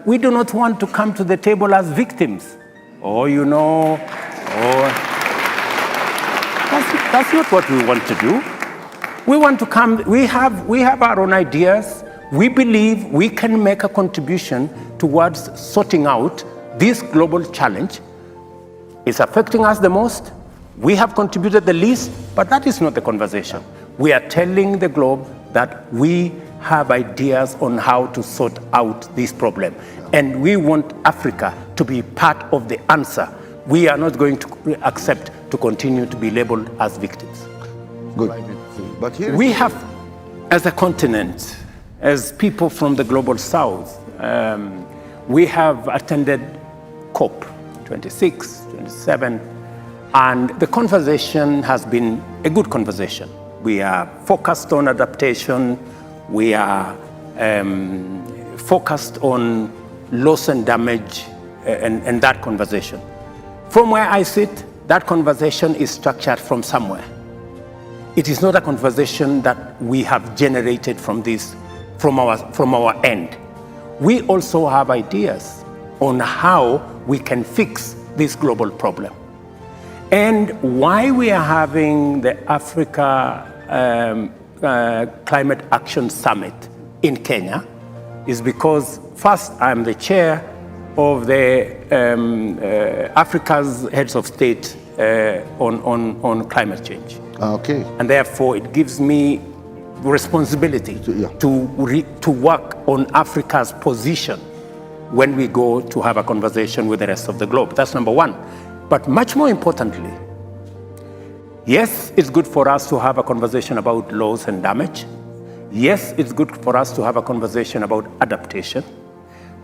we do not want to come to the table as victims. That's not what we want to do. We want to come, we have our own ideas. We believe we can make a contribution towards sorting out this global challenge. It's affecting us the most. We have contributed the least, but that is not the conversation. We are telling the globe that we have ideas on how to sort out this problem. And we want Africa to be part of the answer. We are not going to accept to continue to be labeled as victims. Good. But here we have, as a continent, as people from the global south, we have attended COP 26, 27, and the conversation has been a good conversation. We are focused on adaptation. We are focused on loss and damage and that conversation. From where I sit, that conversation is structured from somewhere. It is not a conversation that we have generated from our end. We also have ideas on how we can fix this global problem. And why we are having the Africa Climate Action Summit in Kenya is because, first, I'm the chair of the Africa's heads of state on climate change. Okay. And therefore, it gives me responsibility to work on Africa's position when we go to have a conversation with the rest of the globe. That's number one. But much more importantly, yes, it's good for us to have a conversation about loss and damage. Yes, it's good for us to have a conversation about adaptation.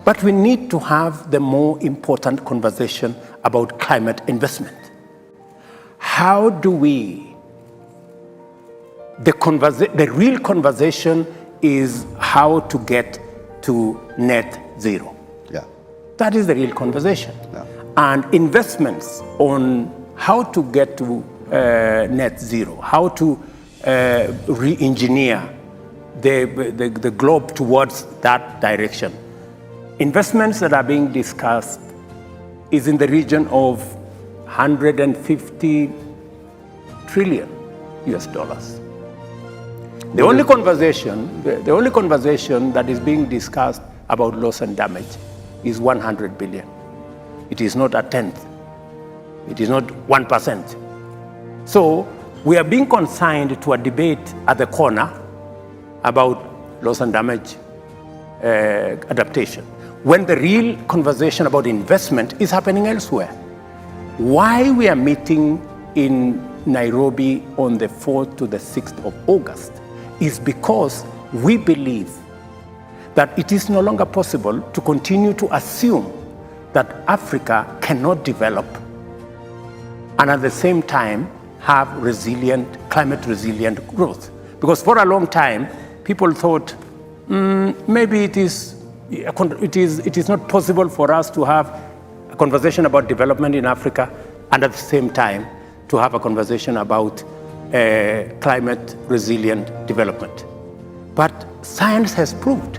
But we need to have the more important conversation about climate investment. How do we... The real conversation is how to get to net zero. Yeah. That is the real conversation. Yeah. And investments on how to get to net zero, how to re-engineer the globe towards that direction. Investments that are being discussed is in the region of 150 trillion US dollars. The only conversation that is being discussed about loss and damage is 100 billion. It is not a tenth. It is not 1%. So we are being consigned to a debate at the corner about loss and damage adaptation, when the real conversation about investment is happening elsewhere. Why we are meeting in Nairobi on the 4th to the 6th of August is because we believe that it is no longer possible to continue to assume that Africa cannot develop and at the same time have climate resilient growth. Because for a long time, people thought maybe it is not possible for us to have a conversation about development in Africa and at the same time to have a conversation about climate resilient development. But science has proved,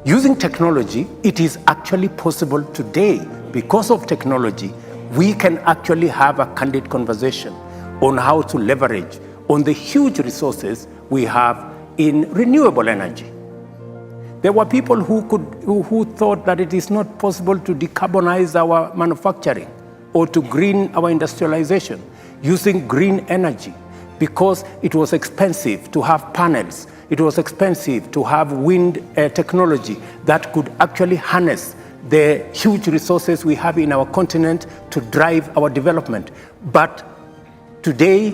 using technology, it is actually possible today. Because of technology, we can actually have a candid conversation on how to leverage on the huge resources we have in renewable energy. There were people who thought that it is not possible to decarbonize our manufacturing or to green our industrialization using green energy because it was expensive to have panels. It was expensive to have wind technology that could actually harness the huge resources we have in our continent to drive our development. But today,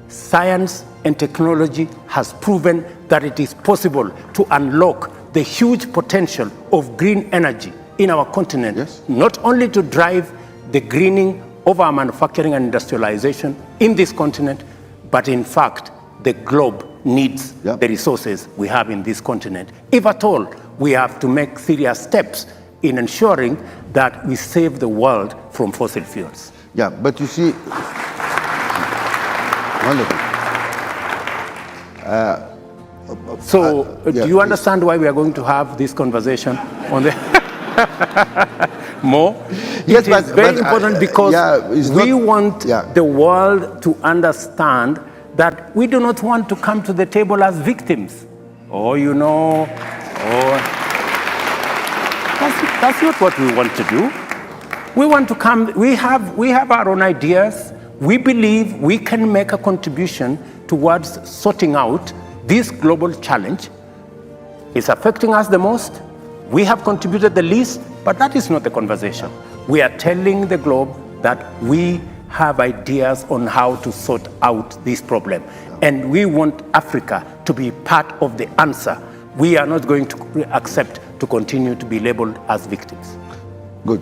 science and technology has proven that it is possible to unlock the huge potential of green energy in our continent, yes, not only to drive the greening of our manufacturing and industrialization in this continent, but in fact, the globe needs the resources we have in this continent. If at all, we have to make serious steps in ensuring that we save the world from fossil fuels. Yeah, but you see, wonderful. Do you understand why we are going to have this conversation on the... More. Yes, it is very important because we not, want the world to understand that we do not want to come to the table as victims. That's not what we want to do. We want to come, we have our own ideas. We believe we can make a contribution towards sorting out this global challenge. It's affecting us the most. We have contributed the least, but that is not the conversation. We are telling the globe that we have ideas on how to sort out this problem. And we want Africa to be part of the answer. We are not going to accept to continue to be labeled as victims. Good.